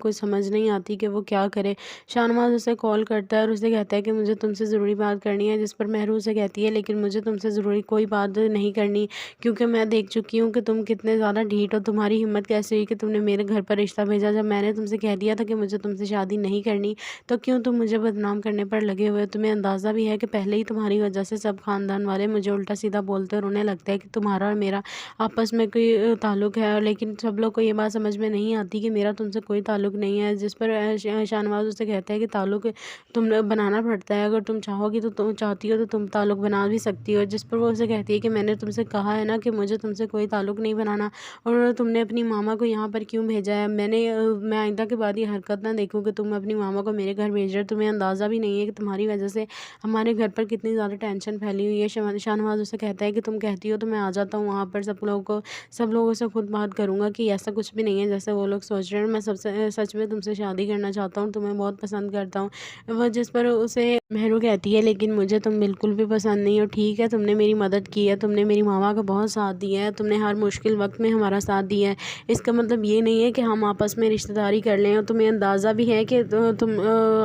कोई समझ नहीं आती कि वो क्या करे। शाहनवाज़ उसे कॉल करता है और उसे कहता है कि मुझे तुमसे ज़रूरी बात करनी है, जिस पर महरू उसे कहती है लेकिन मुझे तुमसे ज़रूरी कोई बात नहीं करनी, क्योंकि मैं देख चुकी हूँ कि तुम कितने ज़्यादा ढीठ हो। तुम्हारी हिम्मत कैसे हुई कि तुमने मेरे घर पर रिश्ता भेजा? जब मैंने तुमसे कह दिया था कि मुझे तुमसे शादी नहीं करनी, तो क्यों तुम मुझे बदनाम करने पर लगे हुए हो? तुम्हें अंदाज़ा भी है कि पहले ही तुम्हारी वजह से सब ख़ानदान वाले मुझे उल्टा सीधा बोलते और उन्हें लगता है कि तुम्हारा और मेरा आपस में कोई ताल्लुक़ है, लेकिन सब लोग को ये बात समझ में नहीं आती कि मेरा तुमसे कोई ताल्लुक़ नहीं है। जिस पर शाहनवाज़ उससे कहता है कि ताल्लुक़ तुम बनाना पड़ता है, अगर तुम चाहोगी तो तुम चाहती हो तो तुम ताल्लुक़ बना भी सकती हो। जिस पर वो उसे कहती है कि मैंने तुमसे कहा है ना कि मुझे तुमसे कोई ताल्लुक़ नहीं बनाना, और तुमने अपनी मामा को यहाँ पर क्यों भेजा है? मैं आइंदा के बाद ये हरकत ना देखूँ कि तुम अपनी मामा को मेरे घर भेज रहे हो। तुम्हें अंदाज़ा भी नहीं है कि तुम्हारी वजह से हमारे घर पर कितनी ज़्यादा टेंशन फैली हुई है। शाहनवाज़ उसे कहता है कि तुम कहती हो तो मैं आ जाता हूँ वहाँ पर, सब लोगों से खुद बात करूँगा कि ऐसा कुछ भी नहीं है जैसे वो लोग सोच रहे हैं। मैं सबसे सच में तुमसे शादी करना चाहता हूँ, तुम्हें बहुत पसंद करता हूँ। वह जिस पर उसे महरू कहती है लेकिन मुझे तुम बिल्कुल भी पसंद नहीं हो। ठीक है, तुमने मेरी मदद की है, तुमने मेरी मामा का बहुत साथ दिया है, तुमने हर मुश्किल वक्त में हमारा साथ दिया है। इसका मतलब ये नहीं है कि हम आपस में रिश्तेदारी कर लें। और तुम्हें अंदाज़ा भी है कि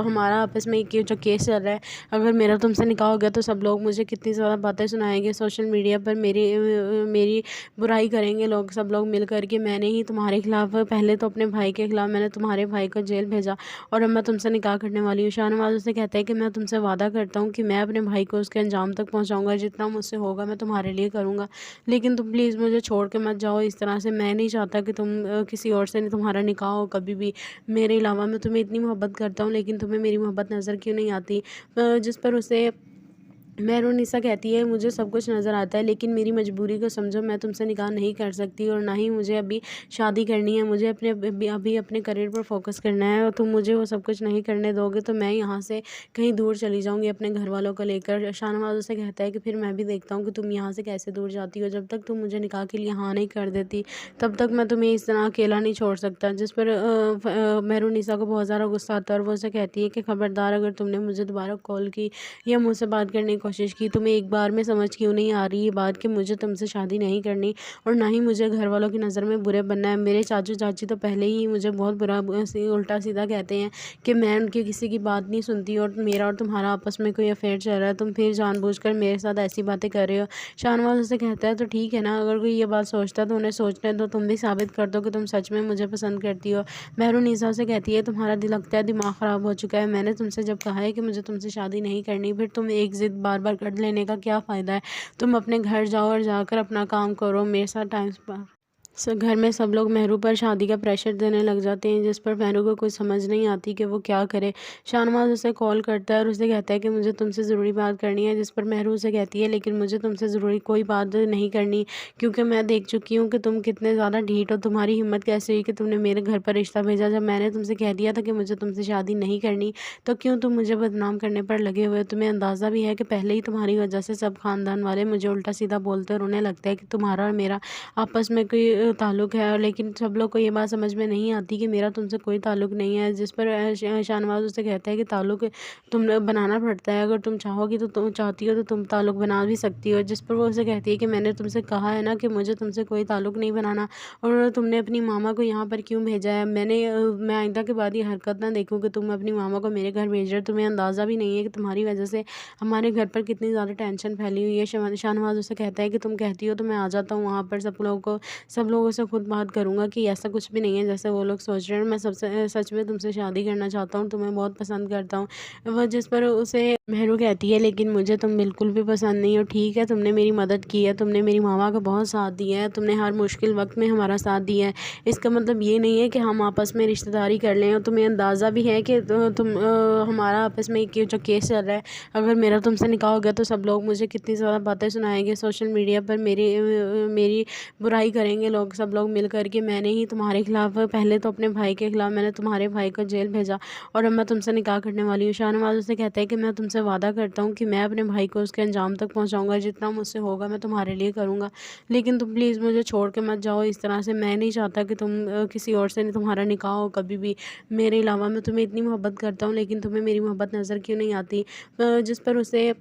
हमारा आपस में जो केस चल रहा है, अगर मेरा तुमसे निकाह हो गया तो सब लोग मुझे कितनी ज़्यादा बातें सुनाएंगे, सोशल मीडिया पर मेरी बुराई करेंगे लोग, सब लोग मिल कर के। मैंने ही तुम्हारे खिलाफ, पहले तो अपने भाई के खिलाफ मैंने तुम्हारे भाई को जेल भेजा, और अब मैं तुमसे निकाह करने वाली हूँ। शाहनवाज़ उसे कहता है कि मैं तुमसे वादा करता हूँ कि मैं अपने भाई को उसके अंजाम तक पहुँचाऊँगा, जितना मुझसे होगा मैं तुम्हारे लिए करूँगा, लेकिन तुम प्लीज़ मुझे छोड़ के मत जाओ इस तरह से। मैं नहीं चाहता कि किसी और से तुम्हारा निकाह हो कभी भी मेरे अलावा। मैं तुम्हें इतनी मोहब्बत करता हूँ, लेकिन तुम्हें मेरी मोहब्बत नज़र क्यों नहीं आती? जिस पर उसे मेहरुनिसा कहती है मुझे सब कुछ नज़र आता है, लेकिन मेरी मजबूरी को समझो, मैं तुमसे निकाह नहीं कर सकती और ना ही मुझे अभी शादी करनी है। मुझे अभी अपने करियर पर फोकस करना है, और तुम मुझे वो सब कुछ नहीं करने दोगे तो मैं यहाँ से कहीं दूर चली जाऊँगी अपने घर वालों को लेकर। शाहनवाज़ से कहता है कि फिर मैं भी देखता हूँ कि तुम यहाँ से कैसे दूर जाती हो। जब तक तुम मुझे निकाह के लिए हाँ नहीं कर देती, तब तक मैं तुम्हें इस तरह अकेला नहीं छोड़ सकता। जिस पर मेहरुनिसा को बहुत ज़्यादा गुस्सा आता है और वो उसे कहती है कि खबरदार, अगर तुमने मुझे दोबारा कॉल की या मुझसे बात करने की कोशिश की, तुम्हें एक बार में समझ क्यों नहीं आ रही ये बात कि मुझे तुमसे शादी नहीं करनी, और ना ही मुझे घर वालों की नज़र में बुरे बनना है। मेरे चाचू चाची तो पहले ही मुझे बहुत बुरा उल्टा सीधा कहते हैं कि मैं उनकी किसी की बात नहीं सुनती, और मेरा और तुम्हारा आपस में कोई अफेयर चल रहा है, तुम फिर जानबूझकर मेरे साथ ऐसी बातें कर रहे हो। शाहनवाज़ उसे कहता है तो ठीक है ना, अगर कोई ये बात सोचता है तो उन्हें सोचने दो, तुम भी साबित कर दो कि तुम सच में मुझे पसंद करती हो। मेहरुनिसा से कहती है तुम्हारा दिल लगता है दिमाग ख़राब हो चुका है। मैंने तुमसे जब कहा है कि मुझे तुमसे शादी नहीं करनी, फिर तुम एक ज़िद बार बार कर लेने का क्या फ़ायदा है? तुम अपने घर जाओ और जाकर अपना काम करो, मेरे साथ टाइम घर में सब लोग महरू पर शादी का प्रेशर देने लग जाते हैं, जिस पर महरू को कुछ समझ नहीं आती कि वो क्या करे। शाहनवाज़ उसे कॉल करता है और उसे कहता है कि मुझे तुमसे ज़रूरी बात करनी है, जिस पर महरू उसे कहती है लेकिन मुझे तुमसे ज़रूरी कोई बात नहीं करनी, क्योंकि मैं देख चुकी हूँ कि तुम कितने ज़्यादा ढीठ हो। तुम्हारी हिम्मत कैसे हुई कि तुमने मेरे घर पर रिश्ता भेजा? जब मैंने तुमसे कह दिया था कि मुझे तुमसे शादी नहीं करनी, तो क्यों तुम मुझे बदनाम करने पर लगे हुए हो? तुम्हें अंदाज़ा भी है कि पहले ही तुम्हारी वजह से सब ख़ानदान वाले मुझे उल्टा सीधा बोलते और उन्हें लगता है कि तुम्हारा और मेरा आपस में कोई ताल्लुक़ है, लेकिन सब लोग को ये बात समझ में नहीं आती कि मेरा तुमसे कोई ताल्लुक़ नहीं है। जिस पर शाहनवाज़ उससे कहता है कि ताल्लुक़ तुम बनाना पड़ता है, अगर तुम चाहोगी तो तुम चाहती हो तो तुम ताल्लुक़ बना भी सकती हो। जिस पर वो उसे कहती है कि मैंने तुमसे कहा है ना कि मुझे तुमसे कोई ताल्लुक़ नहीं बनाना, और तुमने अपनी मामा को यहाँ पर क्यों भेजा है? मैं आइंदा के बाद ये हरकत ना देखूँ कि तुम अपनी मामा को मेरे घर भेज रहे हो। तुम्हें अंदाज़ा भी नहीं है कि तुम्हारी वजह से हमारे घर पर कितनी ज़्यादा टेंशन फैली हुई है। शाहनवाज़ उसे कहता है कि तुम कहती हो तो मैं आ जाता हूँ वहाँ पर, सब लोगों से खुद बात करूँगा कि ऐसा कुछ भी नहीं है जैसे वो लोग सोच रहे हैं। मैं सच में तुमसे शादी करना चाहता हूँ, तुम्हें बहुत पसंद करता हूँ। वह जिस पर उसे महरू कहती है लेकिन मुझे तुम बिल्कुल भी पसंद नहीं हो। ठीक है, तुमने मेरी मदद की है, तुमने मेरी मामा का बहुत साथ दिया है, तुमने हर मुश्किल वक्त में हमारा साथ दिया है। इसका मतलब ये नहीं है कि हम आपस में रिश्तेदारी कर लें, और तुम्हें अंदाज़ा भी है कि हमारा आपस में जो केस चल रहा है, अगर मेरा तुमसे निकाह हो गया तो सब लोग मुझे कितनी ज़्यादा बातें सुनाएंगे, सोशल मीडिया पर मेरी बुराई करेंगे लोग, सब लोग मिल कर के। मैंने ही तुम्हारे खिलाफ, पहले तो अपने भाई के खिलाफ मैंने तुम्हारे भाई को जेल भेजा, और अब मैं तुमसे निकाह करने वाली हूँ। शाहनवाज़ उसे कहता है कि मैं तुमसे वादा करता हूँ कि मैं अपने भाई को उसके अंजाम तक पहुँचाऊँगा, जितना मुझसे होगा मैं तुम्हारे लिए करूँगा, लेकिन तुम प्लीज़ मुझे छोड़ के मत जाओ इस तरह से। मैं नहीं चाहता कि किसी और से तुम्हारा निकाह हो कभी भी मेरे अलावा। मैं तुम्हें इतनी मोहब्बत करता हूँ, लेकिन तुम्हें मेरी मोहब्बत नज़र क्यों नहीं आती? जिस पर उसे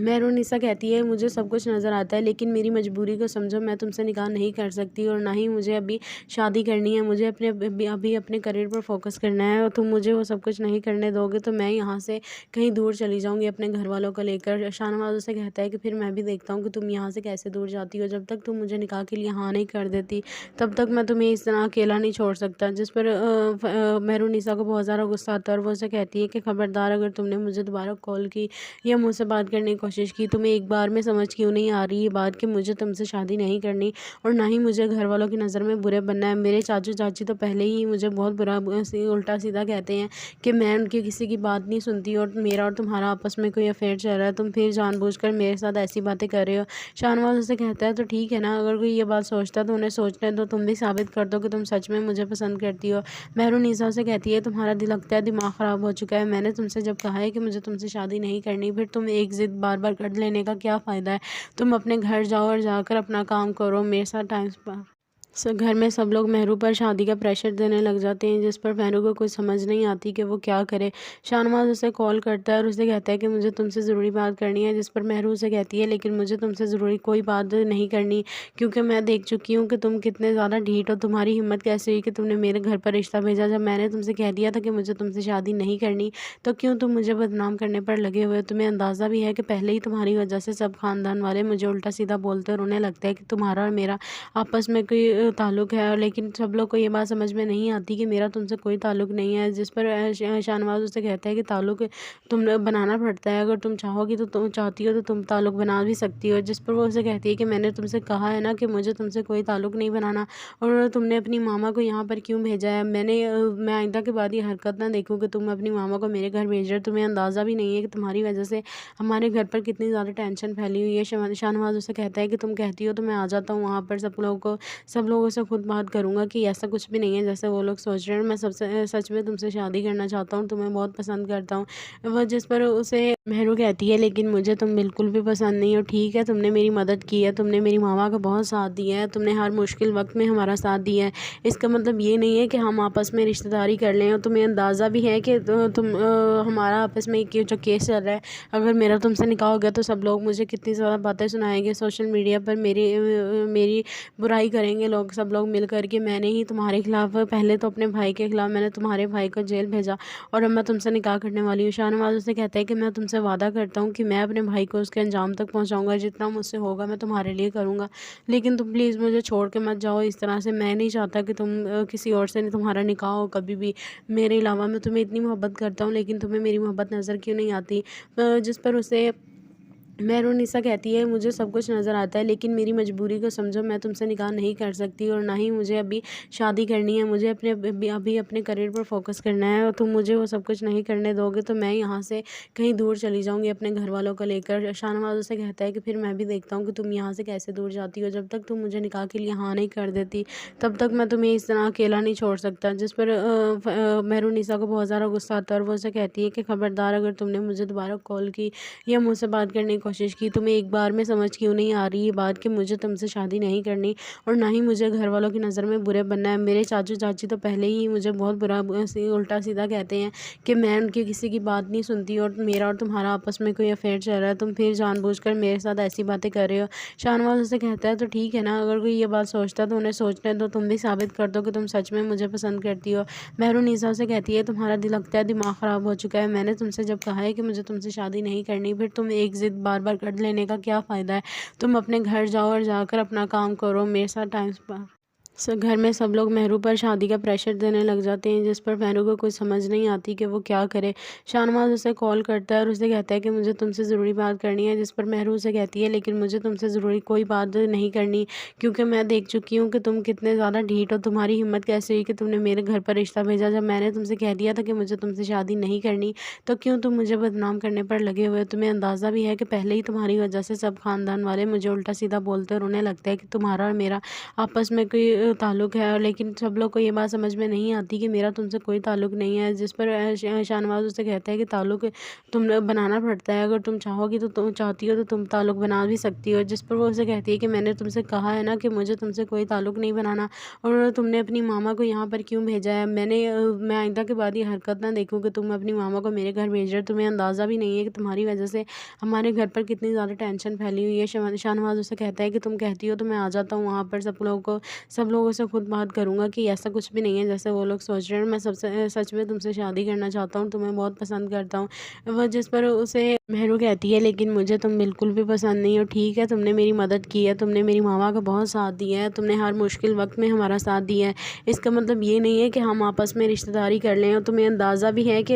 मेहरुन्निसा कहती है मुझे सब कुछ नज़र आता है लेकिन मेरी मजबूरी को समझो, मैं तुमसे निकाह नहीं कर सकती और ना ही मुझे अभी शादी करनी है। मुझे अभी अपने करियर पर फोकस करना है और तुम मुझे वो सब कुछ नहीं करने दोगे तो मैं यहाँ से कहीं दूर चली जाऊँगी अपने घर वालों को लेकर। शाहनवाज उसे कहता है कि फिर मैं भी देखता हूँ कि तुम यहाँ से कैसे दूर जाती हो। जब तक तुम मुझे निकाह के लिए हाँ नहीं कर देती तब तक मैं तुम्हें इस तरह अकेला नहीं छोड़ सकता। जिस पर मेहरुन्निसा को बहुत ज़्यादा गुस्सा आता है और वो उसे कहती है कि खबरदार, अगर तुमने मुझे दोबारा कॉल की या मुझसे बात करने की कोशिश की, तुम्हें एक बार में समझ क्यों नहीं आ रही ये बात कि मुझे तुमसे शादी नहीं करनी और ना ही मुझे घर वालों की नज़र में बुरे बनना है। मेरे चाचू चाची तो पहले ही मुझे बहुत बुरा उल्टा सीधा कहते हैं कि मैं उनकी किसी की बात नहीं सुनती और मेरा और तुम्हारा आपस में कोई अफेयर चल रहा है, तुम फिर जानबूझकर मेरे साथ ऐसी बातें कर रहे हो। शाहनवाज उसे कहता है तो ठीक है ना, अगर कोई ये बात सोचता तो उन्हें सोचने दो, तुम भी साबित कर दो कि तुम सच में मुझे पसंद करती हो। मेहरुन्निसा से कहती है तुम्हारा दिल लगता है दिमाग ख़राब हो चुका है। मैंने तुमसे जब कहा है कि मुझे तुमसे शादी नहीं करनी, फिर तुम एक ज़िद बार बार कर लेने का क्या फ़ायदा है। तुम अपने घर जाओ और जाकर अपना काम करो, मेरे साथ टाइम घर में सब लोग मेहरू पर शादी का प्रेशर देने लग जाते हैं, जिस पर मेहरू को कुछ समझ नहीं आती कि वो क्या करे। शाहनवाज उसे कॉल करता है और उसे कहता है कि मुझे तुमसे ज़रूरी बात करनी है। जिस पर मेहरू उसे कहती है लेकिन मुझे तुमसे ज़रूरी कोई बात नहीं करनी, क्योंकि मैं देख चुकी हूँ कि तुम कितने ज़्यादा ढीठ हो। तुम्हारी हिम्मत कैसे हुई कि तुमने मेरे घर पर रिश्ता भेजा जब मैंने तुमसे कह दिया था कि मुझे तुमसे शादी नहीं करनी। तो क्यों तुम मुझे बदनाम करने पर लगे हुए हो? तुम्हें अंदाज़ा भी है कि पहले ही तुम्हारी वजह से सब खानदान वाले मुझे उल्टा सीधा बोलते और उन्हें लगता है कि तुम्हारा और मेरा आपस में कोई ताल्लुक़ है, लेकिन सब लोग को ये बात समझ में नहीं आती कि मेरा तुमसे कोई ताल्लुक़ नहीं है। जिस पर शाहनवाज उससे कहता है कि ताल्लुक़ तुम बनाना पड़ता है, अगर तुम चाहोगी तो तुम चाहती हो तो तुम ताल्लुक़ बना भी सकती हो। जिस पर वो उसे कहती है कि मैंने तुमसे कहा है ना कि मुझे तुमसे कोई ताल्लुक़ नहीं बनाना, और तुमने अपनी मामा को यहाँ पर क्यों भेजा है? मैं आइंदा के बाद ये हरकत ना देखूँ कि तुम अपनी मामा को मेरे घर भेज रहे हो। तुम्हें अंदाज़ा भी नहीं है कि तुम्हारी वजह से हमारे घर पर कितनी ज़्यादा टेंशन फैली हुई है। शाहनवाज उसे कहता है कि तुम कहती हो तो मैं आ जाता हूँ वहाँ पर, सब लोगों से खुद बात करूँगा कि ऐसा कुछ भी नहीं है जैसे वो लोग सोच रहे हैं। मैं सबसे सच में तुमसे शादी करना चाहता हूँ, तुम्हें बहुत पसंद करता हूँ। वह जिस पर उसे मेहरू कहती है लेकिन मुझे तुम बिल्कुल भी पसंद नहीं हो। ठीक है, तुमने मेरी मदद की है, तुमने मेरी मामा का बहुत साथ दिया है, तुमने हर मुश्किल वक्त में हमारा साथ दिया है। इसका मतलब ये नहीं है कि हम आपस में रिश्तेदारी कर लें। और तुम्हें अंदाज़ा भी है कि हमारा आपस में जो केस चल रहा है, अगर मेरा तुमसे निकाह हो गया तो सब लोग मुझे कितनी ज़्यादा बातें सुनाएंगे, सोशल मीडिया पर मेरी बुराई करेंगे लोग, सब लोग मिल कर के मैंने ही तुम्हारे खिलाफ, पहले तो अपने भाई के खिलाफ मैंने तुम्हारे भाई को जेल भेजा और अब मैं तुमसे निकाह करने वाली हूँ। शाहनवाज उसे कहता है कि मैं तुमसे वादा करता हूँ कि मैं अपने भाई को उसके अंजाम तक पहुँचाऊँगा, जितना मुझसे होगा मैं तुम्हारे लिए करूँगा, लेकिन तुम प्लीज़ मुझे छोड़ के मत जाओ इस तरह से। मैं नहीं चाहता कि किसी और से तुम्हारा निकाह हो कभी भी मेरे अलावा। मैं तुम्हें इतनी मोहब्बत करता हूँ लेकिन तुम्हें मेरी मोहब्बत नज़र क्यों नहीं आती? जिस पर उसे मेहरुन्निसा कहती है मुझे सब कुछ नज़र आता है लेकिन मेरी मजबूरी को समझो, मैं तुमसे निकाह नहीं कर सकती और ना ही मुझे अभी शादी करनी है। मुझे अभी अपने करियर पर फोकस करना है और तुम मुझे वो सब कुछ नहीं करने दोगे तो मैं यहाँ से कहीं दूर चली जाऊँगी अपने घर वालों को लेकर। शाहनवाज उसे कहता है कि फिर मैं भी देखता हूँ कि तुम यहाँ से कैसे दूर जाती हो। जब तक तुम मुझे निकाह के लिए हाँ नहीं कर देती तब तक मैं तुम्हें इस तरह अकेला नहीं छोड़ सकता। जिस पर मेहरुन्निसा को बहुत ज़्यादा गुस्सा आता है और वो उसे कहती है कि खबरदार, अगर तुमने मुझे दोबारा कॉल की या मुझसे बात करने की कोशिश की, तुम्हें एक बार में समझ क्यों नहीं आ रही ये बात कि मुझे तुमसे शादी नहीं करनी और ना ही मुझे घर वालों की नज़र में बुरे बनना है। मेरे चाचू चाची तो पहले ही मुझे बहुत बुरा उल्टा सीधा कहते हैं कि मैं उनकी किसी की बात नहीं सुनती और मेरा और तुम्हारा आपस में कोई अफेयर चल रहा है, तुम फिर जानबूझकर मेरे साथ ऐसी बातें कर रहे हो। शाहनवाज उसे कहता है तो ठीक है ना, अगर कोई ये बात सोचता तो उन्हें सोचने दो, तुम भी साबित कर दो कि तुम सच में मुझे पसंद करती हो। मेहरुन्निसा से कहती है तुम्हारा दिल लगता है दिमाग ख़राब हो चुका है। मैंने तुमसे जब कहा है कि मुझे तुमसे शादी नहीं करनी, फिर तुम एक ज़िद बार बार कर लेने का क्या फ़ायदा है। तुम अपने घर जाओ और जाकर अपना काम करो, मेरे साथ टाइम घर में सब लोग मेहरू पर शादी का प्रेशर देने लग जाते हैं, जिस पर मेहरू को कुछ समझ नहीं आती कि वो क्या करे। शाहनवाज उसे कॉल करता है और उसे कहता है कि मुझे तुमसे ज़रूरी बात करनी है। जिस पर मेहरू उसे कहती है लेकिन मुझे तुमसे ज़रूरी कोई बात नहीं करनी, क्योंकि मैं देख चुकी हूँ कि तुम कितने ज़्यादा ढीठ हो। तुम्हारी हिम्मत कैसे हुई कि तुमने मेरे घर पर रिश्ता भेजा जब मैंने तुमसे कह दिया था कि मुझे तुमसे शादी नहीं करनी। तो क्यों तुम मुझे बदनाम करने पर लगे हुए? तुम्हें अंदाज़ा भी है कि पहले ही तुम्हारी वजह से सब खानदान वाले मुझे उल्टा सीधा बोलते और उन्हें लगता है कि तुम्हारा और मेरा आपस में कोई ताल्लुक़ है, लेकिन सब लोग को ये बात समझ में नहीं आती कि मेरा तुमसे कोई ताल्लुक़ नहीं है। जिस पर शाहनवाज़ उससे कहता है कि ताल्लुक़ तुम बनाना पड़ता है, अगर तुम चाहोगी तो तुम चाहती हो तो तुम ताल्लुक़ बना भी सकती हो। जिस पर वो उसे कहती है कि मैंने तुमसे कहा है ना कि मुझे तुमसे कोई ताल्लुक़ नहीं बनाना, और तुमने अपनी मामा को यहाँ पर क्यों भेजा है? मैं आइंदा के बाद ये हरकत ना देखूँ कि तुम अपनी मामा को मेरे घर भेज रहे हो। तुम्हें अंदाज़ा भी नहीं है कि तुम्हारी वजह से हमारे घर पर कितनी ज़्यादा टेंशन फैली हुई है। शाहनवाज़ उसे कहता है कि तुम कहती हो तो मैं आ जाता हूँ वहाँ पर, सब लोगों से खुद बात करूँगा कि ऐसा कुछ भी नहीं है जैसे वो लोग सोच रहे हैं। मैं सबसे सच में तुमसे शादी करना चाहता हूँ, तुम्हें बहुत पसंद करता हूँ। वह जिस पर उसे मेहरू कहती है, लेकिन मुझे तुम बिल्कुल भी पसंद नहीं हो। ठीक है, तुमने मेरी मदद की है, तुमने मेरी मामा का बहुत साथ दिया है, तुमने हर मुश्किल वक्त में हमारा साथ दिया है। इसका मतलब ये नहीं है कि हम आपस में रिश्तेदारी कर लें, और तुम्हें अंदाज़ा भी है कि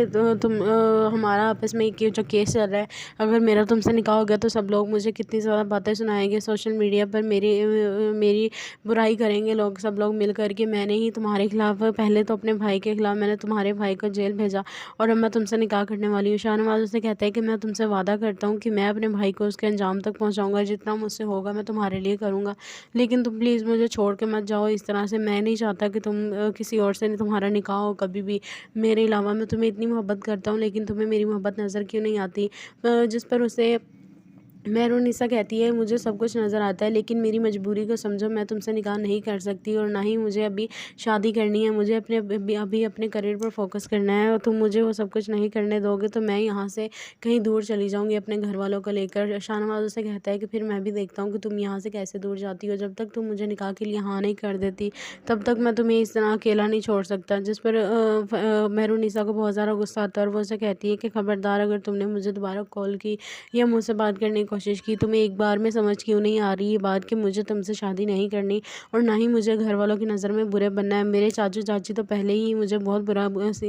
हमारा आपस में जो केस चल रहा है, अगर मेरा तुमसे निकाह हो गया तो सब लोग मुझे कितनी ज़्यादा बातें सुनाएंगे, सोशल मीडिया पर मेरी बुराई करेंगे लोग, सब लोग मिल कर के। मैंने ही तुम्हारे खिलाफ, पहले तो अपने भाई के खिलाफ मैंने तुम्हारे भाई को जेल भेजा, और अब मैं तुमसे निकाह करने वाली हूँ। शाहनवाज़ उससे कहता है कि मैं तुमसे वादा करता हूँ कि मैं अपने भाई को उसके अंजाम तक पहुँचाऊँगा, जितना मुझसे होगा मैं तुम्हारे लिए करूँगा, लेकिन तुम प्लीज़ मुझे छोड़ के मत जाओ इस तरह से। मैं नहीं चाहता कि किसी और से तुम्हारा निकाह हो कभी भी मेरे अलावा। मैं तुम्हें इतनी मोहब्बत करता हूँ, लेकिन तुम्हें मेरी मोहब्बत नज़र क्यों नहीं आती? जिस पर उसे मेहरुनिसा कहती है, मुझे सब कुछ नज़र आता है, लेकिन मेरी मजबूरी को समझो, मैं तुमसे निकाह नहीं कर सकती, और ना ही मुझे अभी शादी करनी है। मुझे अभी अपने करियर पर फोकस करना है, और तुम मुझे वो सब कुछ नहीं करने दोगे तो मैं यहाँ से कहीं दूर चली जाऊँगी अपने घर वालों को लेकर। शाहनवाज़ उसे कहता है कि फिर मैं भी देखता हूँ कि तुम यहाँ से कैसे दूर जाती हो। जब तक तुम मुझे निकाह के लिए हाँ नहीं कर देती, तब तक मैं तुम्हें इस तरह अकेला नहीं छोड़ सकता। जिस पर मेहरुनिसा को बहुत ज़्यादा गुस्सा आता है, और वो उसे कहती है कि खबरदार, अगर तुमने मुझे दोबारा कॉल की या मुझसे बात करने की कोशिश की, तुम्हें एक बार में समझ क्यों नहीं आ रही ये बात कि मुझे तुमसे शादी नहीं करनी, और ना ही मुझे घर वालों की नज़र में बुरे बनना है। मेरे चाचू चाची तो पहले ही मुझे बहुत बुरा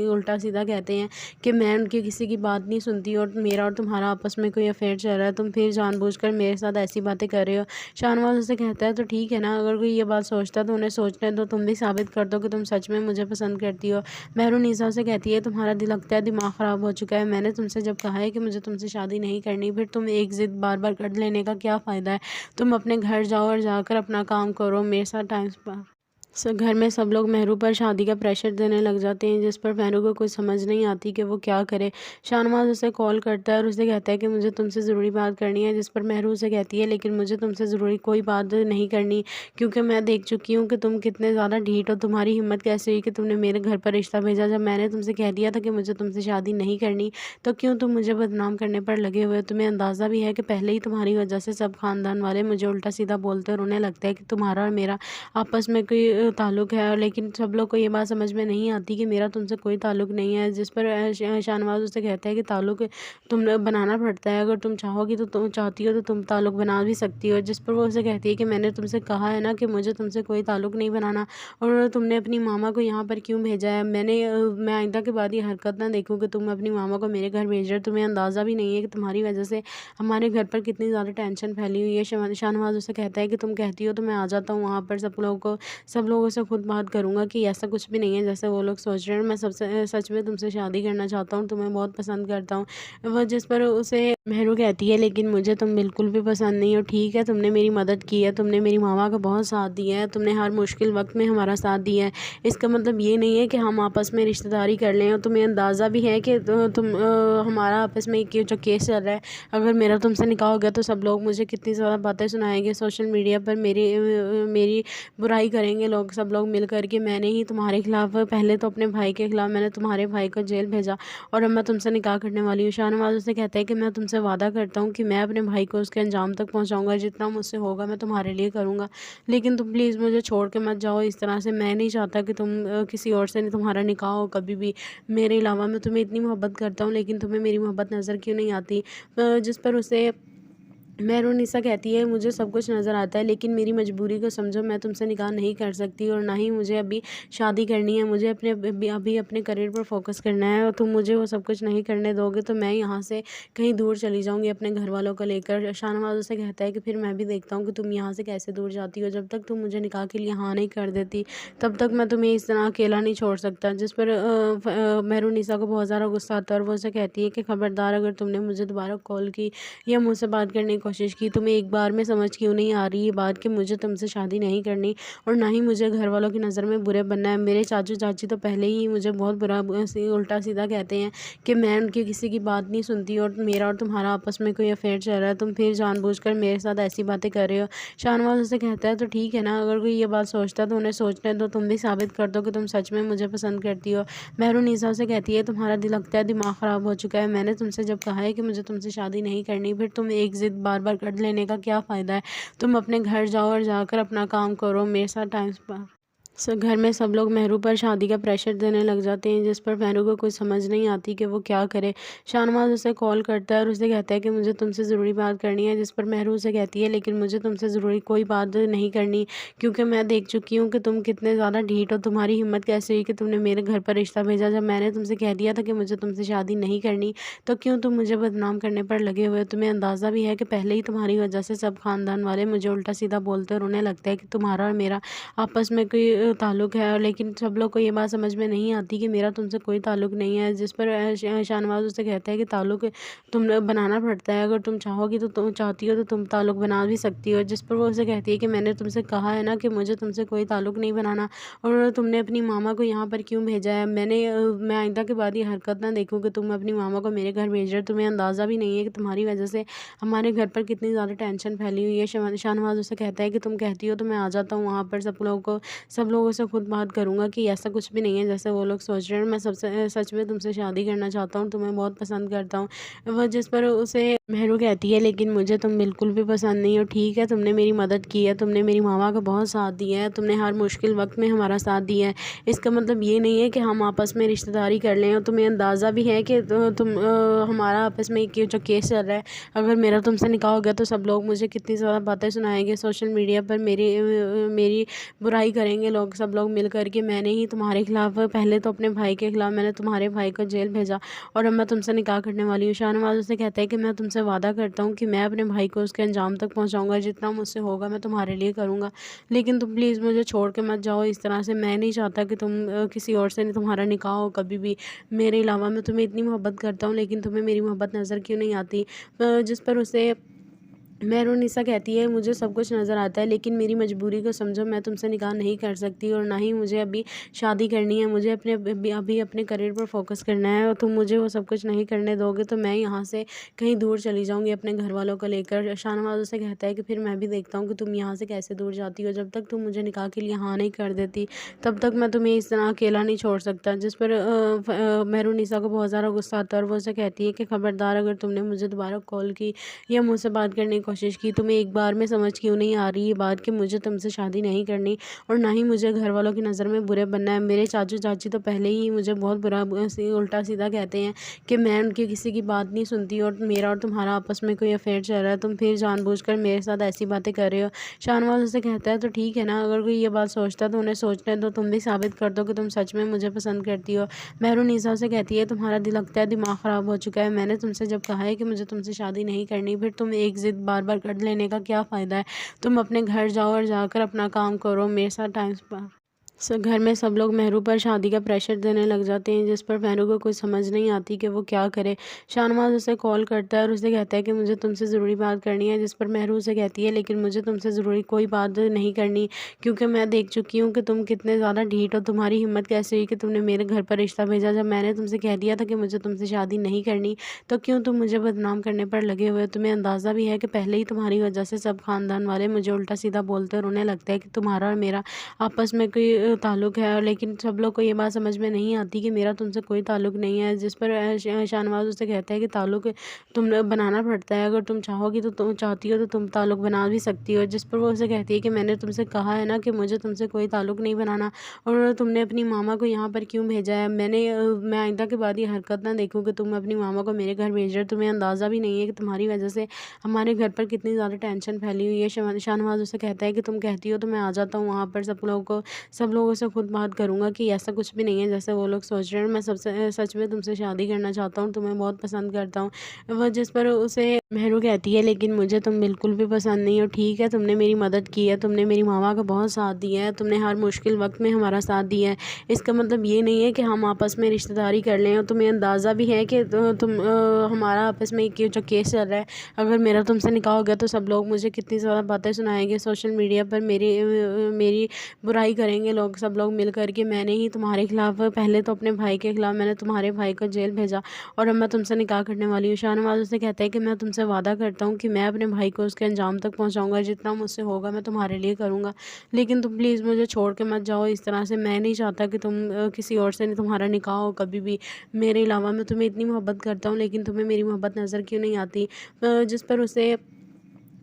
उल्टा सीधा कहते हैं कि मैं उनकी किसी की बात नहीं सुनती, और मेरा और तुम्हारा आपस में कोई अफेयर चल रहा है, तुम फिर जानबूझकर मेरे साथ ऐसी बातें कर रहे हो। शाहनवाज़ उसे कहता है तो ठीक है ना, अगर कोई ये बात सोचता है तो उन्हें सोचने दो, तुम भी साबित कर दो कि तुम सच में मुझे पसंद करती हो। मेहरुनिसा उसे कहती है, तुम्हारा लगता है दिमाग ख़राब हो चुका है। मैंने तुमसे जब कहा है कि मुझे तुमसे शादी नहीं करनी, फिर तुम एक ज़िद बार बार कर लेने का क्या फ़ायदा है? तुम अपने घर जाओ और जाकर अपना काम करो, मेरे साथ टाइम घर में सब लोग मेहरू पर शादी का प्रेशर देने लग जाते हैं, जिस पर मेहरू को कुछ समझ नहीं आती कि वो क्या करे। शाहनवाज़ उसे कॉल करता है और उसे कहता है कि मुझे तुमसे ज़रूरी बात करनी है, जिस पर मेहरू उसे कहती है, लेकिन मुझे तुमसे ज़रूरी कोई बात नहीं करनी, क्योंकि मैं देख चुकी हूँ कि तुम कितने ज़्यादा ढीठ हो। तुम्हारी हिम्मत कैसे हुई कि तुमने मेरे घर पर रिश्ता भेजा? जब मैंने तुमसे कह दिया था कि मुझे तुमसे शादी नहीं करनी, तो क्यों तुम मुझे बदनाम करने पर लगे हुए हो? तुम्हें अंदाज़ा भी है कि पहले ही तुम्हारी वजह से सब खानदान वाले मुझे उल्टा सीधा बोलते हैं, और उन्हें लगता है कि तुम्हारा और मेरा आपस में कोई ताल्लुक़ है, लेकिन सब लोग को ये बात समझ में नहीं आती कि मेरा तुमसे कोई ताल्लुक़ नहीं है। जिस पर शाहनवाज़ उससे कहता है कि ताल्लुक़ तुम बनाना पड़ता है, अगर तुम चाहोगी तो तुम चाहती हो तो तुम ताल्लुक़ बना भी सकती हो। जिस पर वो उसे कहती है कि मैंने तुमसे कहा है ना कि मुझे तुमसे कोई ताल्लुक़ नहीं बनाना, और तुमने अपनी मामा को यहाँ पर क्यों भेजा है? मैं आइंदा के बाद ये हरकत ना देखूँ कि तुम अपनी मामा को मेरे घर भेज रहे हो। तुम्हें अंदाज़ा भी नहीं है कि तुम्हारी वजह से हमारे घर पर कितनी ज़्यादा टेंशन फैली हुई है। शाहनवाज़ उसे कहता है कि तुम कहती हो तो मैं आ जाता हूँ वहाँ पर, सब लोगों से खुद बात करूँगा कि ऐसा कुछ भी नहीं है जैसे वो लोग सोच रहे हैं। मैं सच में तुमसे शादी करना चाहता हूँ, तुम्हें बहुत पसंद करता हूँ। वह जिस पर उसे मेहरू कहती है, लेकिन मुझे तुम बिल्कुल भी पसंद नहीं हो। ठीक है, तुमने मेरी मदद की है, तुमने मेरी मामा का बहुत साथ दिया है, तुमने हर मुश्किल वक्त में हमारा साथ दिया है। इसका मतलब ये नहीं है कि हम आपस में रिश्तेदारी कर लें, और तुम्हें अंदाज़ा भी है कि हमारा आपस में जो केस चल रहा है, अगर मेरा तुमसे निकाह हो गया तो सब लोग मुझे कितनी ज़्यादा बातें सुनाएंगे, सोशल मीडिया पर मेरी बुराई करेंगे लोग, सब लोग मिल कर के। मैंने ही तुम्हारे खिलाफ, पहले तो अपने भाई के खिलाफ मैंने तुम्हारे भाई को जेल भेजा, और अब मैं तुमसे निकाह करने वाली हूँ। शाहनवाज़ उसे कहता है कि मैं तुमसे वादा करता हूँ कि मैं अपने भाई को उसके अंजाम तक पहुँचाऊँगा, जितना मुझसे होगा मैं तुम्हारे लिए करूँगा, लेकिन तुम प्लीज़ मुझे छोड़ के मत जाओ इस तरह से। मैं नहीं चाहता कि किसी और से तुम्हारा निकाह हो कभी भी मेरे अलावा। मैं तुम्हें इतनी मोहब्बत करता हूँ, लेकिन तुम्हें मेरी मोहब्बत नज़र क्यों नहीं आती? जिस पर उसे मेहरुनिसा कहती है, मुझे सब कुछ नज़र आता है, लेकिन मेरी मजबूरी को समझो, मैं तुमसे निकाह नहीं कर सकती, और ना ही मुझे अभी शादी करनी है। मुझे अभी अपने करियर पर फोकस करना है, और तुम मुझे वो सब कुछ नहीं करने दोगे तो मैं यहाँ से कहीं दूर चली जाऊँगी अपने घर वालों को लेकर। शाहनवाज़ उसे कहता है कि फिर मैं भी देखता हूँ कि तुम यहाँ से कैसे दूर जाती हो। जब तक तुम मुझे निकाह के लिए हाँ नहीं कर देती, तब तक मैं तुम्हें इस तरह अकेला नहीं छोड़ सकता। जिस पर मेहरुनिसा को बहुत ज़्यादा गुस्सा आता है, और वो उसे कहती है कि खबरदार, अगर तुमने मुझे दोबारा कॉल की या मुझसे बात करने की کوشش کی, تمہیں ایک بار میں سمجھ کیوں نہیں آ رہی یہ بات کہ مجھے تم سے شادی نہیں کرنی اور نہ ہی مجھے گھر والوں کی نظر میں برے بننا ہے. میرے چاچو چاچی تو پہلے ہی مجھے بہت برا الٹا سیدھا کہتے ہیں کہ میں ان کی کسی کی بات نہیں سنتی اور میرا اور تمہارا آپس میں کوئی افیئر چل رہا ہے, تم پھر جان بوجھ کر میرے ساتھ ایسی باتیں کر رہے ہو. شاہنواز اسے کہتا ہے تو ٹھیک ہے نا, اگر کوئی یہ بات سوچتا ہے تو انہیں سوچنے دو, تم بھی ثابت کر دو کہ تم سچ میں مجھے پسند کرتی ہو. مہرونیسا اسے کہتی ہے تمہارا دل لگتا ہے دماغ خراب ہو چکا ہے, میں نے تم سے جب کہا ہے کہ مجھے تم سے شادی نہیں کرنی, پھر تم ایک ضد بار بار کر لینے کا کیا فائدہ ہے. تم اپنے گھر جاؤ اور جا کر اپنا کام کرو, میرے ساتھ ٹائم گھر میں سب لوگ مہرو پر شادی کا پریشر دینے لگ جاتے ہیں, جس پر مہرو کو کوئی سمجھ نہیں آتی کہ وہ کیا کرے. شاہنواز اسے کال کرتا ہے اور اسے کہتا ہے کہ مجھے تم سے ضروری بات کرنی ہے, جس پر مہرو اسے کہتی ہے لیکن مجھے تم سے ضروری کوئی بات نہیں کرنی, کیونکہ میں دیکھ چکی ہوں کہ تم کتنے زیادہ ڈھیٹ ہو. تمہاری ہمت کیسے ہوئی کہ تم نے میرے گھر پر رشتہ بھیجا جب میں نے تم سے کہہ دیا تھا کہ مجھے تم سے شادی نہیں کرنی, تو کیوں تم مجھے بدنام کرنے پر لگے ہوئے. تمہیں اندازہ بھی ہے کہ پہلے ہی تمہاری وجہ سے سب خاندان والے مجھے الٹا سیدھا بولتے اور انہیں لگتا ہے کہ تمہارا اور میرا آپس میں کوئی تعلق ہے, لیکن سب لوگ کو یہ بات سمجھ میں نہیں آتی کہ میرا تم سے کوئی تعلق نہیں ہے. جس پر شاہنواز اسے کہتا ہے کہ تعلق تم بنانا پڑتا ہے, اگر تم چاہو گی تو تم چاہتی ہو تو تم تعلق بنا بھی سکتی ہو. جس پر وہ اسے کہتی ہے کہ میں نے تم سے کہا ہے نا کہ مجھے تم سے کوئی تعلق نہیں بنانا, اور تم نے اپنی ماما کو یہاں پر کیوں بھیجا ہے. میں آئندہ کے بعد یہ حرکت نہ دیکھوں کہ تم اپنی ماما کو میرے گھر بھیج رہے ہو. تمہیں اندازہ بھی نہیں ہے کہ تمہاری وجہ سے ہمارے گھر پر کتنی زیادہ ٹینشن پھیلی ہوئی ہے. شاہنواز اسے کہتا ہے کہ تم کہتی ہو تو میں آ جاتا ہوں وہاں پر, سب لوگوں سے خود بات کروں گا کہ ایسا کچھ بھی نہیں ہے جیسے وہ لوگ سوچ رہے ہیں. میں سچ میں تم سے شادی کرنا چاہتا ہوں, تمہیں بہت پسند کرتا ہوں. وہ جس پر اسے مہرو کہتی ہے لیکن مجھے تم بالکل بھی پسند نہیں ہو. ٹھیک ہے, تم نے میری مدد کی ہے, تم نے میری ماما کا بہت ساتھ دیا ہے, تم نے ہر مشکل وقت میں ہمارا ساتھ دیا ہے. اس کا مطلب یہ نہیں ہے کہ ہم آپس میں رشتہ داری کر لیں. اور تمہیں اندازہ بھی ہے کہ تم ہمارا آپس میں جو کیس چل رہا ہے, اگر میرا تم سے نکاح ہو گیا تو سب لوگ مجھے کتنی زیادہ باتیں سنائیں گے. سوشل میڈیا پر میری برائی کریں گے لوگ, سب لوگ مل کر کے. میں نے ہی تمہارے خلاف, پہلے تو اپنے بھائی کے خلاف میں نے تمہارے بھائی کو جیل بھیجا, اور اب میں تم سے نکاح کرنے والی ہوں. شاہنواز اسے کہتا ہے کہ میں تم سے وعدہ کرتا ہوں کہ میں اپنے بھائی کو اس کے انجام تک پہنچاؤں گا, جتنا مجھ سے ہوگا میں تمہارے لیے کروں گا, لیکن تم پلیز مجھے چھوڑ کے مت جاؤ اس طرح سے. میں نہیں چاہتا کہ تم کسی اور سے تمہارا نکاح ہو کبھی بھی میرے علاوہ. میں تمہیں اتنی محبت کرتا ہوں لیکن تمہیں میری محبت نظر کیوں نہیں آتی. جس پر اسے مہرونیسا کہتی ہے مجھے سب کچھ نظر آتا ہے, لیکن میری مجبوری کو سمجھو, میں تم سے نکاح نہیں کر سکتی اور نہ ہی مجھے ابھی شادی کرنی ہے. مجھے ابھی اپنے کریئر پر فوکس کرنا ہے, اور تم مجھے وہ سب کچھ نہیں کرنے دو گے تو میں یہاں سے کہیں دور چلی جاؤں گی اپنے گھر والوں کو لے کر. شاہنواز اسے کہتا ہے کہ پھر میں بھی دیکھتا ہوں کہ تم یہاں سے کیسے دور جاتی ہو. جب تک تم مجھے نکاح کے لیے ہاں نہیں کر دیتی تب تک میں تمہیں اس طرح اکیلا نہیں چھوڑ سکتا. جس پر مہرونیسا کو بہت زیادہ غصہ آتا ہے اور وہ اسے کہتی ہے کہ خبردار, اگر تم نے مجھے دوبارہ کال کی یا مجھ سے بات کرنے کی کوشش کی, تمہیں ایک بار میں سمجھ کیوں نہیں آ رہی یہ بات کہ مجھے تم سے شادی نہیں کرنی اور نہ ہی مجھے گھر والوں کی نظر میں برے بننا ہے. میرے چاچو چاچی تو پہلے ہی مجھے بہت برا الٹا سیدھا کہتے ہیں کہ میں ان کی کسی کی بات نہیں سنتی اور میرا اور تمہارا آپس میں کوئی افیئر چل رہا ہے, تم پھر جان بوجھ کر میرے ساتھ ایسی باتیں کر رہے ہو. شاہنواز اسے کہتا ہے تو ٹھیک ہے نا, اگر کوئی یہ بات سوچتا ہے تو انہیں سوچنے دو, تم بھی ثابت کر دو کہ تم سچ میں مجھے پسند کرتی ہو. مہرونیسا اسے کہتی ہے تمہارا دل لگتا ہے دماغ خراب ہو چکا ہے, میں نے تم سے جب کہا ہے کہ مجھے تم سے شادی نہیں کرنی, پھر تم ایک ضد بار بار کر لینے کا کیا فائدہ ہے. تم اپنے گھر جاؤ اور جا کر اپنا کام کرو, میرے ساتھ ٹائم گھر میں سب لوگ مہرو پر شادی کا پریشر دینے لگ جاتے ہیں, جس پر مہرو کو کوئی سمجھ نہیں آتی کہ وہ کیا کرے. شاہنواز اسے کال کرتا ہے اور اسے کہتا ہے کہ مجھے تم سے ضروری بات کرنی ہے, جس پر مہرو اسے کہتی ہے لیکن مجھے تم سے ضروری کوئی بات نہیں کرنی, کیونکہ میں دیکھ چکی ہوں کہ تم کتنے زیادہ ڈھیٹ ہو. تمہاری ہمت کیسے ہوئی کہ تم نے میرے گھر پر رشتہ بھیجا جب میں نے تم سے کہہ دیا تھا کہ مجھے تم سے شادی نہیں کرنی, تو کیوں تم مجھے بدنام کرنے پر لگے ہوئے. تمہیں اندازہ بھی ہے کہ پہلے ہی تمہاری وجہ سے سب خاندان والے مجھے الٹا سیدھا بولتے اور انہیں لگتا ہے کہ تمہارا اور میرا آپس میں کوئی تعلق ہے, لیکن سب لوگ کو یہ بات سمجھ میں نہیں آتی کہ میرا تم سے کوئی تعلق نہیں ہے. جس پر شاہنواز اسے کہتا ہے کہ تعلق تم بنانا پڑتا ہے, اگر تم چاہو گی تو تم چاہتی ہو تو تم تعلق بنا بھی سکتی ہو. جس پر وہ اسے کہتی ہے کہ میں نے تم سے کہا ہے نا کہ مجھے تم سے کوئی تعلق نہیں بنانا, اور تم نے اپنی ماما کو یہاں پر کیوں بھیجا ہے. میں آئندہ کے بعد یہ حرکت نہ دیکھوں کہ تم اپنی ماما کو میرے گھر بھیج رہے ہو. تمہیں اندازہ بھی نہیں ہے کہ تمہاری وجہ سے ہمارے گھر پر کتنی زیادہ ٹینشن پھیلی ہوئی ہے. شاہنواز اسے کہتا ہے کہ تم کہتی ہو تو میں آ جاتا ہوں وہاں پر, سب लोगों से खुद बात करूँगा कि ऐसा कुछ भी नहीं है जैसे वो लोग सोच रहे हैं। मैं सबसे सच में तुमसे शादी करना चाहता हूँ, तुम्हें बहुत पसंद करता हूँ। वो जिस पर उसे मेहरू कहती है, लेकिन मुझे तुम बिल्कुल भी पसंद नहीं हो। ठीक है, तुमने मेरी मदद की है, तुमने मेरी मामा का बहुत साथ दिया है, तुमने हर मुश्किल वक्त में हमारा साथ दिया है। इसका मतलब ये नहीं है कि हम आपस में रिश्तेदारी कर लें। और तुम्हें अंदाज़ा भी है कि हमारा आपस में एक जो केस चल रहा है, अगर मेरा तुमसे निकाह हो गया तो सब लोग मुझे कितनी ज़्यादा बातें सुनाएंगे, सोशल मीडिया पर मेरी बुराई करेंगे लोग, सब लोग मिल कर के। मैंने ही तुम्हारे खिलाफ, पहले तो अपने भाई के खिलाफ मैंने तुम्हारे भाई को जेल भेजा, और अब मैं तुमसे निकाह करने वाली हूँ। शाहनवाज उसे कहता है कि मैं तुमसे वादा करता हूँ कि मैं अपने भाई को उसके अंजाम तक पहुँचाऊँगा, जितना मुझसे होगा मैं तुम्हारे लिए करूँगा, लेकिन तुम प्लीज़ मुझे छोड़ के मत जाओ इस तरह से। मैं नहीं चाहता कि किसी और से तुम्हारा निकाह हो कभी भी मेरे अलावा। मैं तुम्हें इतनी मोहब्बत करता हूँ, लेकिन तुम्हें मेरी मोहब्बत नज़र क्यों नहीं आती। जिस पर उसे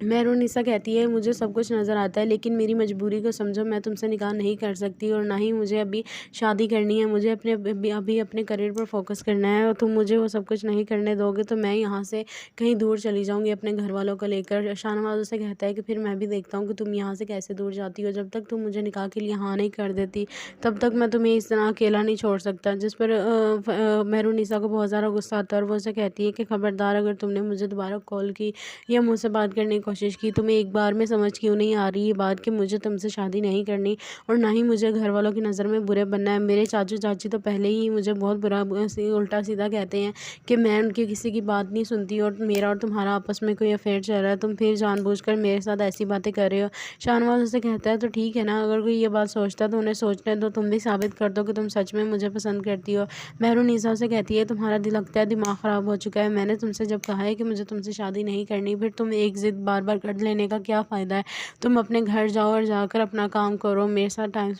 मेहरुनिसा कहती है, मुझे सब कुछ नज़र आता है, लेकिन मेरी मजबूरी को समझो। मैं तुमसे निकाह नहीं कर सकती, और ना ही मुझे अभी शादी करनी है। मुझे अभी अपने करियर पर फोकस करना है, और तुम मुझे वो सब कुछ नहीं करने दोगे तो मैं यहाँ से कहीं दूर चली जाऊँगी अपने घर वालों को लेकर। शाहनवाज उसे कहता है कि फिर मैं भी देखता हूँ कि तुम यहाँ से कैसे दूर जाती हो। जब तक तुम मुझे निकाह के लिए हाँ नहीं कर देती, तब तक मैं तुम्हें इस तरह अकेला नहीं छोड़ सकता। जिस पर मेहरुनिसा को बहुत ज़्यादा गुस्सा आता है, और वो उसे कहती है कि खबरदार, अगर तुमने मुझे दोबारा कॉल की या मुझसे बात करने की कोशिश की, तुम्हें एक बार में समझ क्यों नहीं आ रही ये बात कि मुझे तुमसे शादी नहीं करनी, और ना ही मुझे घर वालों की नज़र में बुरे बनना है। मेरे चाचू चाची तो पहले ही मुझे बहुत बुरा उल्टा सीधा कहते हैं कि मैं उनकी किसी की बात नहीं सुनती, और मेरा और तुम्हारा आपस में कोई अफेयर चल रहा है, तुम फिर जानबूझकर मेरे साथ ऐसी बातें कर रहे हो। शाहनवाज उसे कहता है, तो ठीक है ना, अगर कोई ये बात सोचता है तो उन्हें सोचने दो, तुम भी साबित कर दो कि तुम सच में मुझे पसंद करती हो। मेहरुनिसा उसे कहती है, तुम्हारा दिल लगता है दिमाग ख़राब हो चुका है। मैंने तुमसे जब कहा है कि मुझे तुमसे शादी नहीं करनी, फिर तुम एक ज़िद बार बार कर लेने का क्या फ़ायदा है। तुम अपने घर जाओ और जाकर अपना काम करो, मेरे साथ टाइम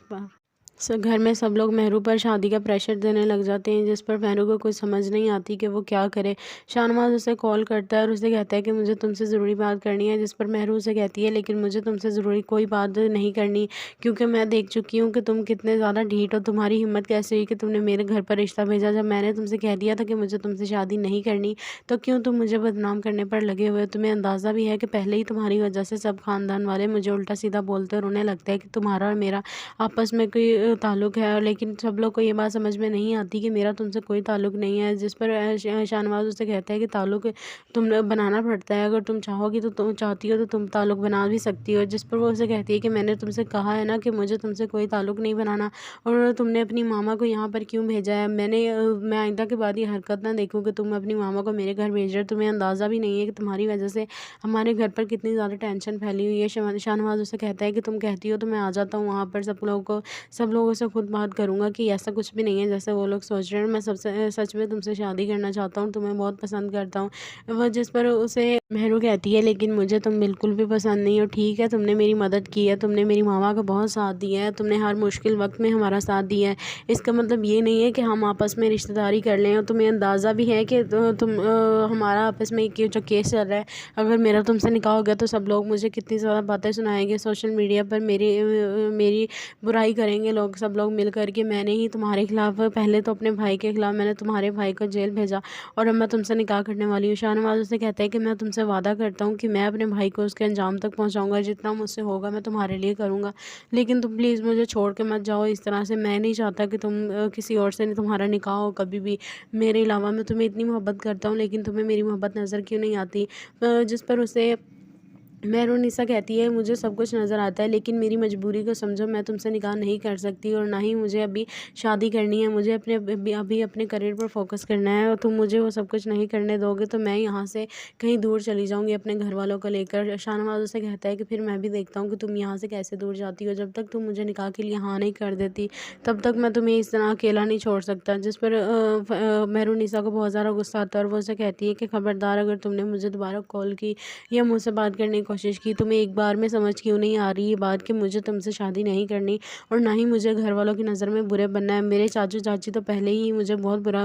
घर में सब लोग मेहरू पर शादी का प्रेशर देने लग जाते हैं, जिस पर मेहरू को कुछ समझ नहीं आती कि वो क्या करे। शाहनवाज उसे कॉल करता है और उसे कहता है कि मुझे तुमसे ज़रूरी बात करनी है, जिस पर मेहरू उसे कहती है, लेकिन मुझे तुमसे ज़रूरी कोई बात नहीं करनी, क्योंकि मैं देख चुकी हूँ कि तुम कितने ज़्यादा ढीठ हो। तुम्हारी हिम्मत कैसे हुई कि तुमने मेरे घर पर रिश्ता भेजा, जब मैंने तुमसे कह दिया था कि मुझे तुमसे शादी नहीं करनी, तो क्यों तुम मुझे बदनाम करने पर लगे हुए। तुम्हें अंदाज़ा भी है कि पहले ही तुम्हारी वजह से सब खानदान वाले मुझे उल्टा सीधा बोलते, और उन्हें लगता है कि तुम्हारा और मेरा आपस में कोई ताल्लुक़ है, लेकिन सब लोग को ये बात समझ में नहीं आती कि मेरा तुमसे कोई ताल्लुक़ नहीं है। जिस पर शाहनवाज उससे कहता है कि ताल्लुक़ तुम बनाना पड़ता है, अगर तुम चाहोगी तो तुम चाहती हो तो तुम ताल्लुक़ बना भी सकती हो। जिस पर वो उसे कहती है कि मैंने तुमसे कहा है ना कि मुझे तुमसे कोई ताल्लुक़ नहीं बनाना, और तुमने अपनी मामा को यहाँ पर क्यों भेजा है। मैं आइंदा के बाद ये हरकत ना देखूँ कि तुम अपनी मामा को मेरे घर भेज रहे हो। तुम्हें अंदाज़ा भी नहीं है कि तुम्हारी वजह से हमारे घर पर कितनी ज़्यादा टेंशन फैली हुई है। शाहनवाज उसे कहता है कि तुम कहती हो तो मैं आ जाता हूँ वहाँ पर, सब लोगों से खुद बात करूँगा कि ऐसा कुछ भी नहीं है जैसे वो लोग सोच रहे हैं। मैं सबसे सच में तुमसे शादी करना चाहता हूँ, तुम्हें बहुत पसंद करता हूँ। वो जिस पर उसे मेहरू कहती है, लेकिन मुझे तुम बिल्कुल भी पसंद नहीं हो। ठीक है, तुमने मेरी मदद की है, तुमने मेरी मामा का बहुत साथ दिया है, तुमने हर मुश्किल वक्त में हमारा साथ दिया है। इसका मतलब ये नहीं है कि हम आपस में रिश्तेदारी कर लें। और तुम्हें अंदाज़ा भी है कि हमारा आपस में एक जो केस चल रहा है, अगर मेरा तुमसे निकाह हो गया तो सब लोग मुझे कितनी ज़्यादा बातें सुनाएंगे, सोशल मीडिया पर मेरी बुराई करेंगे लोग, सब लोग मिल कर के। मैंने ही तुम्हारे खिलाफ, पहले तो अपने भाई के खिलाफ मैंने तुम्हारे भाई को जेल भेजा, और अब मैं तुमसे निकाह करने वाली हूँ। शाहनवाज उसे कहता है कि मैं तुमसे वादा करता हूँ कि मैं अपने भाई को उसके अंजाम तक पहुँचाऊँगा, जितना मुझसे होगा मैं तुम्हारे लिए करूँगा, लेकिन तुम प्लीज़ मुझे छोड़ के मत जाओ इस तरह से। मैं नहीं चाहता कि किसी और से तुम्हारा निकाह हो कभी भी मेरे अलावा। मैं तुम्हें इतनी मोहब्बत करता हूँ, लेकिन तुम्हें मेरी मोहब्बत नज़र क्यों नहीं आती। जिस पर उसे मेहरुनिसा कहती है, मुझे सब कुछ नज़र आता है, लेकिन मेरी मजबूरी को समझो। मैं तुमसे निकाह नहीं कर सकती, और ना ही मुझे अभी शादी करनी है। मुझे अभी अपने करियर पर फोकस करना है, और तुम मुझे वो सब कुछ नहीं करने दोगे तो मैं यहाँ से कहीं दूर चली जाऊँगी अपने घर वालों को लेकर। शाहनवाज उसे कहता है कि फिर मैं भी देखता हूँ कि तुम यहाँ से कैसे दूर जाती हो। जब तक तुम मुझे निकाह के लिए हाँ नहीं कर देती, तब तक मैं तुम्हें इस तरह अकेला नहीं छोड़ सकता। जिस पर मेहरुनिसा को बहुत ज़्यादा गुस्सा आता है, और वो उसे कहती है कि खबरदार, अगर तुमने मुझे दोबारा कॉल की या मुझसे बात करने की कोशिश की, तुम्हें एक बार में समझ क्यों नहीं आ रही ये बात कि मुझे तुमसे शादी नहीं करनी, और ना ही मुझे घर वालों की नज़र में बुरे बनना है। मेरे चाचू चाची तो पहले ही मुझे बहुत बुरा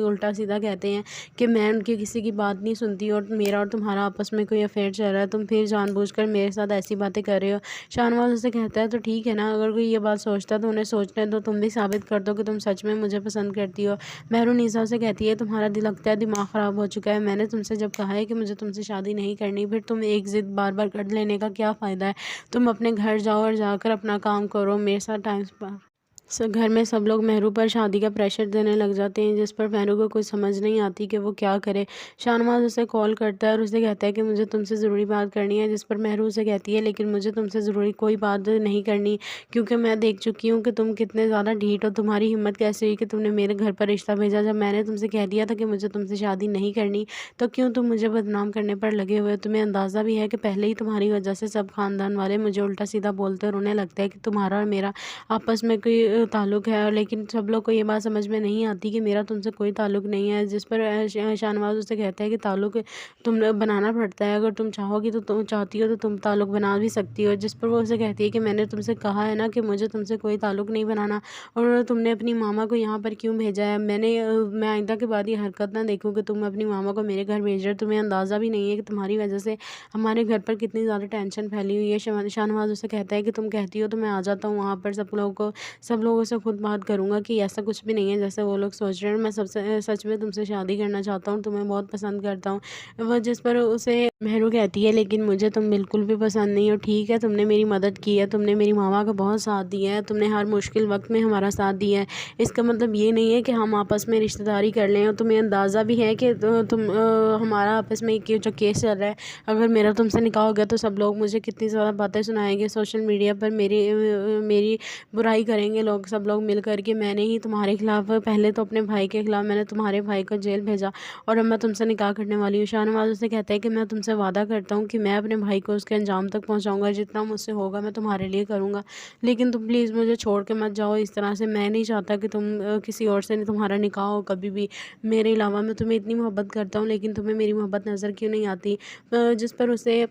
उल्टा सीधा कहते हैं कि मैं उनकी किसी की बात नहीं सुनती, और मेरा और तुम्हारा आपस में कोई अफेयर चल रहा है, तुम फिर जानबूझकर मेरे साथ ऐसी बातें कर रहे हो। शाहनवाज उसे कहता है, तो ठीक है ना, अगर कोई ये बात सोचता है तो उन्हें सोचने दो, तुम भी साबित कर दो कि तुम सच में मुझे पसंद करती हो। मेहरुनिसा उसे कहती है, तुम्हारा दिल लगता है दिमाग ख़राब हो चुका है। मैंने तुमसे जब कहा है कि मुझे तुमसे शादी नहीं करनी, फिर तुम एक ज़िद बार बार कर लेने का क्या फ़ायदा है। तुम अपने घर जाओ और जाकर अपना काम करो, मेरे साथ टाइम घर में सब लोग मेहरू पर शादी का प्रेशर देने लग जाते हैं, जिस पर मेहरू को कुछ समझ नहीं आती कि वो क्या करे। शाहनवाज उसे कॉल करता है और उसे कहता है कि मुझे तुमसे ज़रूरी बात करनी है, जिस पर मेहरू उसे कहती है लेकिन मुझे तुमसे ज़रूरी कोई बात नहीं करनी, क्योंकि मैं देख चुकी हूँ कि तुम कितने ज़्यादा ढीठ हो। तुम्हारी हिम्मत कैसे हुई कि तुमने मेरे घर पर रिश्ता भेजा? जब मैंने तुमसे कह दिया था कि मुझे तुमसे शादी नहीं करनी, तो क्यों तुम मुझे बदनाम करने पर लगे हुए हो? तुम्हें अंदाज़ा भी है कि पहले ही तुम्हारी वजह से सब खानदान वाले मुझे उल्टा सीधा बोलते और उन्हें लगता है कि तुम्हारा और मेरा आपस में कोई ताल्लुक़ है, लेकिन सब लोग को ये बात समझ में नहीं आती कि मेरा तुमसे कोई ताल्लुक़ नहीं है। जिस पर शाहनवाज़ उससे कहता है कि ताल्लुक़ तुम बनाना पड़ता है, अगर तुम चाहोगी तो तुम चाहती हो तो तुम ताल्लुक़ बना भी सकती हो। जिस पर वो उसे कहती है कि मैंने तुमसे कहा है ना कि मुझे तुमसे कोई ताल्लुक़ नहीं बनाना, और तुमने अपनी मामा को यहाँ पर क्यों भेजा है? मैं आइंदा के बाद ये हरकत ना देखूँ कि तुम अपनी मामा को मेरे घर भेज रहे हो। तुम्हें अंदाज़ा भी नहीं है कि तुम्हारी वजह से हमारे घर पर कितनी ज़्यादा टेंशन फैली हुई है। शाहनवाज़ उसे कहता है कि तुम कहती हो तो मैं आ जाता हूँ वहाँ पर, सब लोगों से खुद बात करूँगा कि ऐसा कुछ भी नहीं है जैसे वो लोग सोच रहे हैं। मैं सबसे सच में तुमसे शादी करना चाहता हूँ, तुम्हें बहुत पसंद करता हूँ। वह जिस पर उसे मेहरू कहती है लेकिन मुझे तुम बिल्कुल भी पसंद नहीं हो। ठीक है, तुमने मेरी मदद की है, तुमने मेरी मामा का बहुत साथ दिया है, तुमने हर मुश्किल वक्त में हमारा साथ दिया है। इसका मतलब ये नहीं है कि हम आपस में रिश्तेदारी कर लें। और तुम्हें अंदाज़ा भी है कि हमारा आपस में जो केस चल रहा है, अगर मेरा तुमसे निकाह हो गया तो सब लोग मुझे कितनी ज़्यादा बातें सुनाएंगे, सोशल मीडिया पर मेरी बुराई करेंगे लोग, सब लोग मिल कर के। मैंने ही तुम्हारे खिलाफ, पहले तो अपने भाई के खिलाफ मैंने तुम्हारे भाई को जेल भेजा, और अब मैं तुमसे निकाह करने वाली हूँ। शाहनवाज उसे कहता है कि मैं तुमसे वादा करता हूँ कि मैं अपने भाई को उसके अंजाम तक पहुँचाऊँगा, जितना मुझसे होगा मैं तुम्हारे लिए करूँगा, लेकिन तुम प्लीज़ मुझे छोड़ के मत जाओ इस तरह से। मैं नहीं चाहता कि किसी और से तुम्हारा निकाह हो कभी भी मेरे अलावा। मैं तुम्हें इतनी मोहब्बत करता हूँ, लेकिन तुम्हें मेरी मोहब्बत नज़र क्यों नहीं आती? जिस पर उसे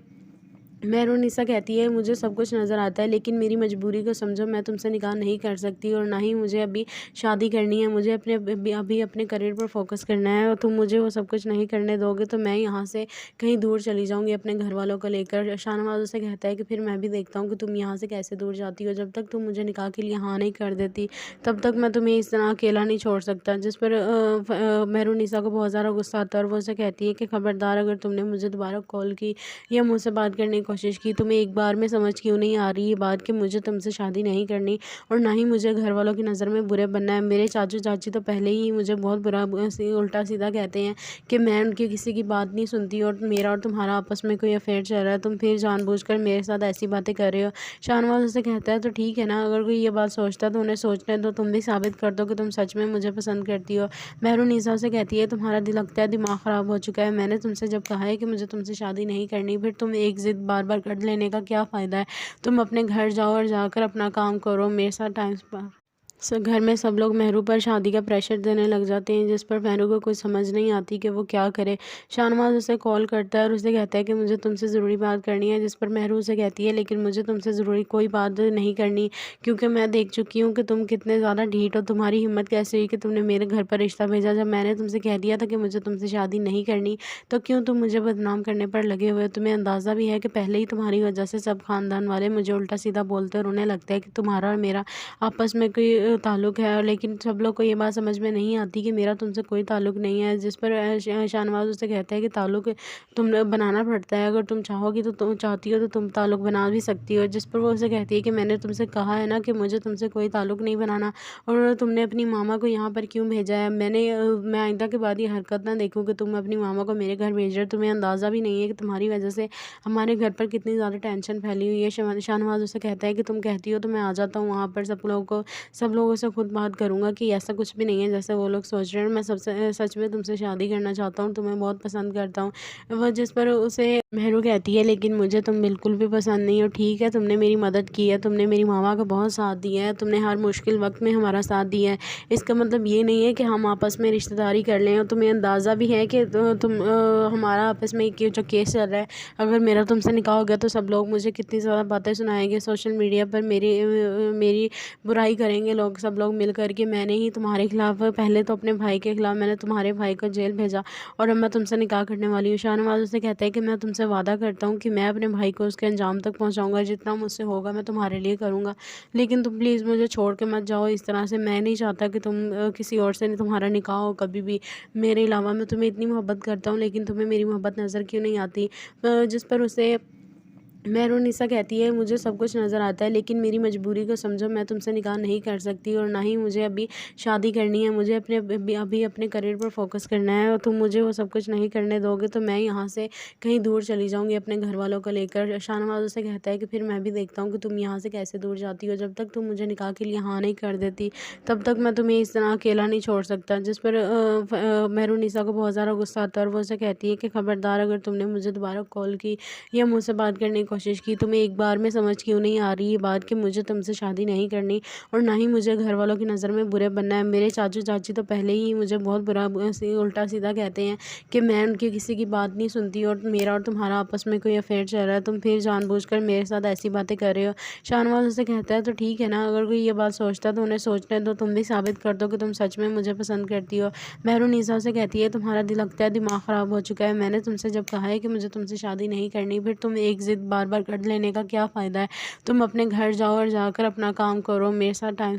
मेहरुनिसा कहती है मुझे सब कुछ नज़र आता है, लेकिन मेरी मजबूरी को समझो, मैं तुमसे निकाह नहीं कर सकती और ना ही मुझे अभी शादी करनी है। मुझे अभी अपने करियर पर फोकस करना है, और तुम मुझे वो सब कुछ नहीं करने दोगे तो मैं यहाँ से कहीं दूर चली जाऊँगी अपने घर वालों को लेकर। शाहनवाज उसे कहता है कि फिर मैं भी देखता हूँ कि तुम यहाँ से कैसे दूर जाती हो। जब तक तुम मुझे निकाह के लिए हाँ नहीं कर देती, तब तक मैं तुम्हें इस तरह अकेला नहीं छोड़ सकता। जिस पर मेहरुनिसा को बहुत ज़्यादा गुस्सा आता है, और वो उसे कहती है कि खबरदार, अगर तुमने मुझे दोबारा कॉल की या मुझसे बात करने की कोशिश की, तुम्हें एक बार में समझ क्यों नहीं आ रही ये बात कि मुझे तुमसे शादी नहीं करनी, और ना ही मुझे घर वालों की नज़र में बुरे बनना है। मेरे चाचू चाची तो पहले ही मुझे बहुत बुरा उल्टा सीधा कहते हैं कि मैं उनकी किसी की बात नहीं सुनती, और मेरा और तुम्हारा आपस में कोई अफेयर चल रहा है, तुम फिर जानबूझकर मेरे साथ ऐसी बातें कर रहे हो। शाहनवाज उसे कहता है तो ठीक है ना, अगर कोई ये बात सोचता है तो उन्हें सोचने दो, तुम भी साबित कर दो कि तुम सच में मुझे पसंद करती हो। मेहरुनिसा से कहती है तुम्हारा दिल लगता है दिमाग ख़राब हो चुका है। मैंने तुमसे जब कहा है कि मुझे तुमसे शादी नहीं करनी, फिर तुम एक ज़िद बार बार कर लेने का क्या फ़ायदा है? तुम अपने घर जाओ और जाकर अपना काम करो, मेरे साथ टाइम घर में सब लोग मेहरू पर शादी का प्रेशर देने लग जाते हैं, जिस पर मेहरू को कुछ समझ नहीं आती कि वो क्या करे। शाहनवाज उसे कॉल करता है और उसे कहता है कि मुझे तुमसे ज़रूरी बात करनी है, जिस पर मेहरू उसे कहती है लेकिन मुझे तुमसे ज़रूरी कोई बात नहीं करनी, क्योंकि मैं देख चुकी हूँ कि तुम कितने ज़्यादा ढीठ हो। तुम्हारी हिम्मत कैसे हुई कि तुमने मेरे घर पर रिश्ता भेजा? जब मैंने तुमसे कह दिया था कि मुझे तुमसे शादी नहीं करनी, तो क्यों तुम मुझे बदनाम करने पर लगे हुए हो? तुम्हें अंदाज़ा भी है कि पहले ही तुम्हारी वजह से सब खानदान वाले मुझे उल्टा सीधा बोलते और उन्हें लगता है कि तुम्हारा और मेरा आपस में कोई ताल्लुक़ है, लेकिन सब लोग को ये बात समझ में नहीं आती कि मेरा तुमसे कोई ताल्लुक़ नहीं है। जिस पर शाहनवाज उससे कहता है कि ताल्लुक़ तुम बनाना पड़ता है, अगर तुम चाहोगी तो तुम चाहती हो तो तुम ताल्लुक़ बना भी सकती हो। जिस पर वो उसे कहती है कि मैंने तुमसे कहा है ना कि मुझे तुमसे कोई ताल्लुक़ नहीं बनाना, और तुमने अपनी मामा को यहाँ पर क्यों भेजा है? मैं आइंदा के बाद ये हरकत ना देखूँ कि तुम अपनी मामा को मेरे घर भेज रहे हो। तुम्हें अंदाज़ा भी नहीं है कि तुम्हारी वजह से हमारे घर पर कितनी ज़्यादा टेंशन फैली हुई है। शाहनवाज उसे कहता है कि तुम कहती हो तो मैं आ जाता हूँ वहाँ पर, सब लोगों से खुद बात करूँगा कि ऐसा कुछ भी नहीं है जैसे वो लोग सोच रहे हैं। मैं सबसे सच में तुमसे शादी करना चाहता हूँ, तुम्हें बहुत पसंद करता हूँ। वह जिस पर उसे मेहरू कहती है लेकिन मुझे तुम बिल्कुल भी पसंद नहीं हो। ठीक है, तुमने मेरी मदद की है, तुमने मेरी मामा का बहुत साथ दिया है, तुमने हर मुश्किल वक्त में हमारा साथ दिया है। इसका मतलब ये नहीं है कि हम आपस में रिश्तेदारी कर लें, और तुम्हें अंदाज़ा भी है कि हमारा आपस में जो केस चल रहा है, अगर मेरा तुमसे निकाह हो गया तो सब लोग मुझे कितनी ज़्यादा बातें सुनाएंगे, सोशल मीडिया पर मेरी बुराई करेंगे लोग, सब लोग मिल कर के। मैंने ही तुम्हारे खिलाफ, पहले तो अपने भाई के खिलाफ मैंने तुम्हारे भाई को जेल भेजा, और अब मैं तुमसे निकाह करने वाली हूँ। शाहनवाज उसे कहता है कि मैं तुमसे वादा करता हूँ कि मैं अपने भाई को उसके अंजाम तक पहुँचाऊँगा, जितना मुझसे होगा मैं तुम्हारे लिए करूँगा, लेकिन तुम प्लीज़ मुझे छोड़ के मत जाओ इस तरह से। मैं नहीं चाहता कि किसी और से तुम्हारा निकाह हो कभी भी मेरे अलावा। मैं तुम्हें इतनी मोहब्बत करता हूँ, लेकिन तुम्हें मेरी मोहब्बत नज़र क्यों नहीं आती? जिस पर उसे मेहरुन्निसा कहती है मुझे सब कुछ नज़र आता है लेकिन मेरी मजबूरी को समझो, मैं तुमसे निकाह नहीं कर सकती और ना ही मुझे अभी शादी करनी है। मुझे अभी अपने करियर पर फोकस करना है और तुम मुझे वो सब कुछ नहीं करने दोगे तो मैं यहाँ से कहीं दूर चली जाऊँगी अपने घर वालों को लेकर। शाहनवाज उसे कहता है कि फिर मैं भी देखता हूँ कि तुम यहाँ से कैसे दूर जाती हो। जब तक तुम मुझे निकाह के लिए हाँ नहीं कर देती तब तक मैं तुम्हें इस तरह अकेला नहीं छोड़ सकता। जिस पर मेहरुन्निसा को बहुत ज़्यादा गुस्सा आता है और वो उसे कहती है कि खबरदार अगर तुमने मुझे दोबारा कॉल की या मुझसे बात करने की कोशिश की, तुम्हें एक बार में समझ क्यों नहीं आ रही ये बात कि मुझे तुमसे शादी नहीं करनी और ना ही मुझे घर वालों की नज़र में बुरे बनना है। मेरे चाचू चाची तो पहले ही मुझे बहुत बुरा उल्टा सीधा कहते हैं कि मैं उनकी किसी की बात नहीं सुनती और मेरा और तुम्हारा आपस में कोई अफेयर चल रहा है, तुम फिर जानबूझकर मेरे साथ ऐसी बातें कर रहे हो। शाहनवाज उसे कहता है तो ठीक है ना, अगर कोई ये बात सोचता है तो उन्हें सोचने दो, तुम भी साबित कर दो कि तुम सच में मुझे पसंद करती हो। मेहरुन्निसा से कहती है तुम्हारा दिल लगता है दिमाग ख़राब हो चुका है। मैंने तुमसे जब कहा है कि मुझे तुमसे शादी नहीं करनी, फिर तुम एक ज़िद बार बार कर लेने का क्या फ़ायदा है। तुम अपने घर जाओ और जाकर अपना काम करो, मेरे साथ टाइम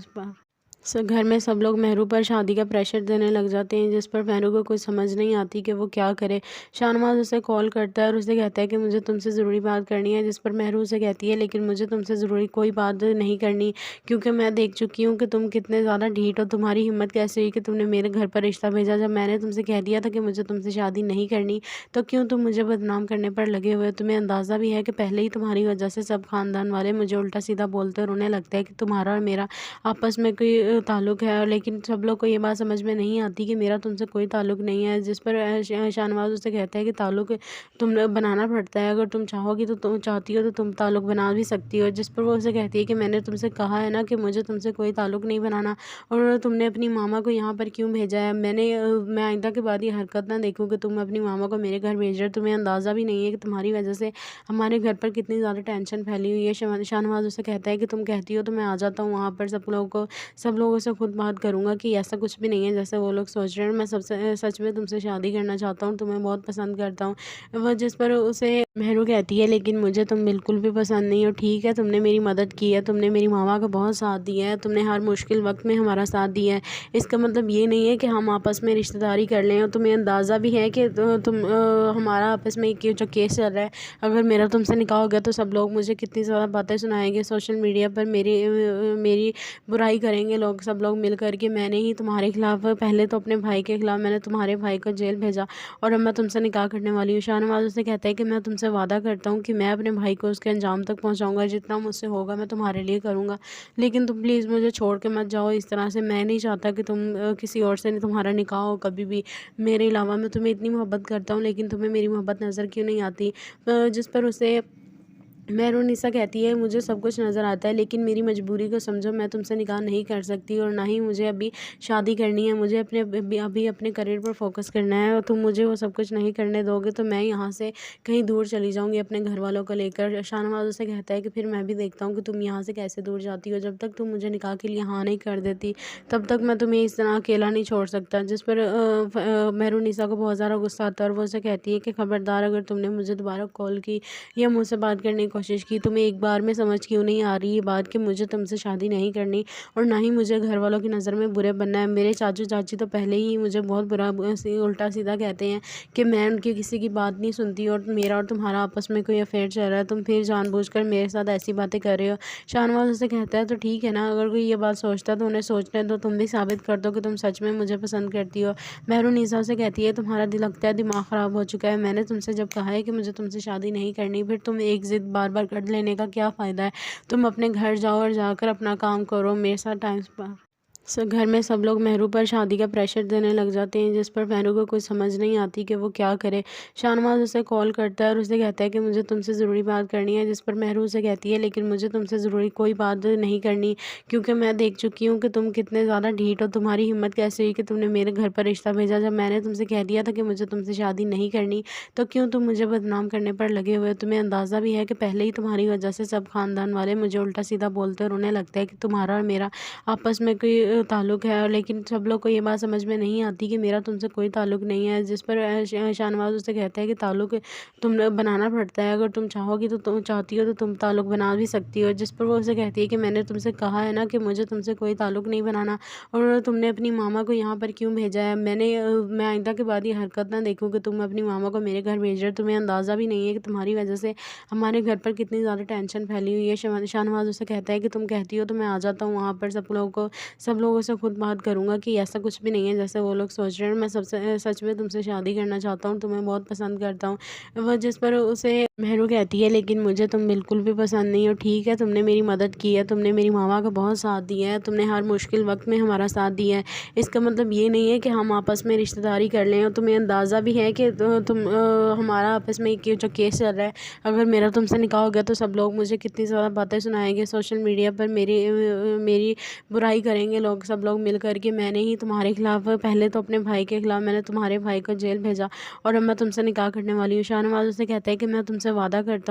घर में सब लोग मेहरू पर शादी का प्रेशर देने लग जाते हैं जिस पर मेहरू को कुछ समझ नहीं आती कि वो क्या करे। शाहनवाज उसे कॉल करता है और उसे कहता है कि मुझे तुमसे ज़रूरी बात करनी है। जिस पर मेहरू उसे कहती है लेकिन मुझे तुमसे ज़रूरी कोई बात नहीं करनी क्योंकि मैं देख चुकी हूँ कि तुम कितने ज़्यादा ढीठ हो। तुम्हारी हिम्मत कैसे हुई कि तुमने मेरे घर पर रिश्ता भेजा जब मैंने तुमसे कह दिया था कि मुझे तुमसे शादी नहीं करनी। तो क्यों तुम मुझे बदनाम करने पर लगे हुए हो? तुम्हें अंदाज़ा भी है कि पहले ही तुम्हारी वजह से सब खानदान वाले मुझे उल्टा सीधा बोलते और उन्हें लगता है कि तुम्हारा और मेरा आपस में कोई ताल्लुक़ है, लेकिन सब लोग को ये बात समझ में नहीं आती कि मेरा तुमसे कोई ताल्लुक़ नहीं है। जिस पर शाहनवाज उससे कहता है कि ताल्लुक़ तुम बनाना पड़ता है, अगर तुम चाहोगी तो तुम चाहती हो तो तुम ताल्लुक़ बना भी सकती हो। जिस पर वो उसे कहती है कि मैंने तुमसे कहा है ना कि मुझे तुमसे कोई ताल्लुक़ नहीं बनाना और तुमने अपनी मामा को यहाँ पर क्यों भेजा है। मैं आइंदा के बाद ये हरकत ना देखूँ कि तुम अपनी मामा को मेरे घर भेज रहे हो। तुम्हें अंदाज़ा भी नहीं है कि तुम्हारी वजह से हमारे घर पर कितनी ज़्यादा टेंशन फैली हुई है। शाहनवाज उसे कहता है कि तुम कहती हो तो मैं आ जाता हूँ वहाँ पर, सब लोगों से खुद बात करूँगा कि ऐसा कुछ भी नहीं है जैसे वो लोग सोच रहे हैं। मैं सबसे सच में तुमसे शादी करना चाहता हूँ, तुम्हें बहुत पसंद करता हूँ। वो जिस पर उसे मेहरू कहती है लेकिन मुझे तुम बिल्कुल भी पसंद नहीं हो। ठीक है, तुमने मेरी मदद की है, तुमने मेरी मामा का बहुत साथ दिया है, तुमने हर मुश्किल वक्त में हमारा साथ दिया है। इसका मतलब ये नहीं है कि हम आपस में रिश्तेदारी कर लें। और तुम्हें अंदाज़ा भी है कि हमारा आपस में जो केस चल रहा है, अगर मेरा तुमसे निकाह हो गया तो सब लोग मुझे कितनी ज़्यादा बातें सुनाएंगे, सोशल मीडिया पर मेरी बुराई करेंगे लोग, सब लोग मिल कर के मैंने ही तुम्हारे खिलाफ, पहले तो अपने भाई के खिलाफ मैंने तुम्हारे भाई को जेल भेजा और अब मैं तुमसे निकाह करने वाली हूँ। शाहनवाज उसे कहता है कि मैं तुमसे वादा करता हूँ कि मैं अपने भाई को उसके अंजाम तक पहुँचाऊँगा, जितना मुझसे होगा मैं तुम्हारे लिए करूँगा, लेकिन तुम प्लीज़ मुझे छोड़ के मत जाओ इस तरह से। मैं नहीं चाहता कि किसी और से तुम्हारा निकाह हो कभी भी मेरे अलावा। मैं तुम्हें इतनी मोहब्बत करता हूँ लेकिन तुम्हें मेरी मोहब्बत नज़र क्यों नहीं आती। जिस पर उसे मेहरुन्निसा कहती है मुझे सब कुछ नज़र आता है लेकिन मेरी मजबूरी को समझो, मैं तुमसे निकाह नहीं कर सकती और ना ही मुझे अभी शादी करनी है। मुझे अभी अपने करियर पर फोकस करना है और तुम मुझे वो सब कुछ नहीं करने दोगे तो मैं यहाँ से कहीं दूर चली जाऊँगी अपने घर वालों को लेकर। शाहनवाज उसे कहता है कि फिर मैं भी देखता हूँ कि तुम यहाँ से कैसे दूर जाती हो। जब तक तुम मुझे निकाह के लिए हाँ नहीं कर देती तब तक मैं तुम्हें इस तरह अकेला नहीं छोड़ सकता। जिस पर मेहरुन्निसा को बहुत ज़्यादा गुस्सा आता है और वो उसे कहती है कि खबरदार अगर तुमने मुझे दोबारा कॉल की या मुझसे बात करने की कोशिश की, तुम्हें एक बार में समझ क्यों नहीं आ रही ये बात कि मुझे तुमसे शादी नहीं करनी और ना ही मुझे घर वालों की नज़र में बुरे बनना है। मेरे चाचू चाची तो पहले ही मुझे बहुत बुरा उल्टा सीधा कहते हैं कि मैं उनकी किसी की बात नहीं सुनती और मेरा और तुम्हारा आपस में कोई अफेयर चल रहा है, तुम फिर जानबूझकर मेरे साथ ऐसी बातें कर रहे हो। शाहनवाज उसे कहता है तो ठीक है ना, अगर कोई ये बात सोचता है तो उन्हें सोचने दो, तुम भी साबित कर दो कि तुम सच में मुझे पसंद करती हो। मेहरुन्निसा से कहती है तुम्हारा दिल लगता है दिमाग ख़राब हो चुका है। मैंने तुमसे जब कहा है कि मुझे तुमसे शादी नहीं करनी, फिर तुम एक ज़िद बार बार कर लेने का क्या फ़ायदा है। तुम अपने घर जाओ और जाकर अपना काम करो, मेरे साथ टाइम घर में सब लोग मेहरू पर शादी का प्रेशर देने लग जाते हैं जिस पर मेहरू को कुछ समझ नहीं आती कि वो क्या करे। शाहनवाज उसे कॉल करता है और उसे कहता है कि मुझे तुमसे ज़रूरी बात करनी है। जिस पर मेहरू उसे कहती है लेकिन मुझे तुमसे ज़रूरी कोई बात नहीं करनी क्योंकि मैं देख चुकी हूँ कि तुम कितने ज़्यादा ढीठ हो। तुम्हारी हिम्मत कैसे हुई कि तुमने मेरे घर पर रिश्ता भेजा जब मैंने तुमसे कह दिया था कि मुझे तुमसे शादी नहीं करनी। तो क्यों तुम मुझे बदनाम करने पर लगे हुए हो? तुम्हें अंदाज़ा भी है कि पहले ही तुम्हारी वजह से सब खानदान वाले मुझे उल्टा सीधा बोलते और उन्हें लगता है कि तुम्हारा और मेरा आपस में कोई ताल्लुक़ है, लेकिन सब लोग को ये बात समझ में नहीं आती कि मेरा तुमसे कोई ताल्लुक़ नहीं है। जिस पर शाहनवाज़ उससे कहता है कि ताल्लुक़ तुम्हें बनाना पड़ता है, अगर तुम चाहोगी तो तुम चाहती हो तो तुम ताल्लुक़ बना भी सकती हो। जिस पर वो उसे कहती है कि मैंने तुमसे कहा है ना कि मुझे तुमसे कोई ताल्लुक़ नहीं बनाना, और तुमने अपनी मामा को यहाँ पर क्यों भेजा है? मैं आइंदा के बाद ये हरकत ना देखूँ कि तुम अपनी मामा को मेरे घर भेज रहे हो। तुम्हें अंदाज़ा भी नहीं है कि तुम्हारी वजह से हमारे घर पर कितनी ज़्यादा टेंशन फैली हुई है। शाहनवाज़ उसे कहता है कि तुम कहती हो तो मैं आ जाता हूँ वहाँ पर, सब लोगों से खुद बात करूँगा कि ऐसा कुछ भी नहीं है जैसे वो लोग सोच रहे हैं। मैं सबसे सच में तुमसे शादी करना चाहता हूँ, तुम्हें बहुत पसंद करता हूँ। वो जिस पर उसे मेहरू कहती है, लेकिन मुझे तुम बिल्कुल भी पसंद नहीं हो। ठीक है, तुमने मेरी मदद की है, तुमने मेरी मामा का बहुत साथ दिया है, तुमने हर मुश्किल वक्त में हमारा साथ दिया है। इसका मतलब ये नहीं है कि हम आपस में रिश्तेदारी कर लें। और तुम्हें अंदाज़ा भी है कि हमारा आपस में जो केस चल रहा है, अगर मेरा तुमसे निकाह हो गया तो सब लोग मुझे कितनी ज़्यादा बातें सुनाएंगे, सोशल मीडिया पर मेरी बुराई करेंगे लोग, सब लोग मिल कर के। मैंने ही तुम्हारे खिलाफ, पहले तो अपने भाई के खिलाफ मैंने तुम्हारे भाई को जेल भेजा, और अब मैं तुमसे निकाह करने वाली हूँ। शाहनवाज़ उससे कहता है कि मैं तुमसे वादा करता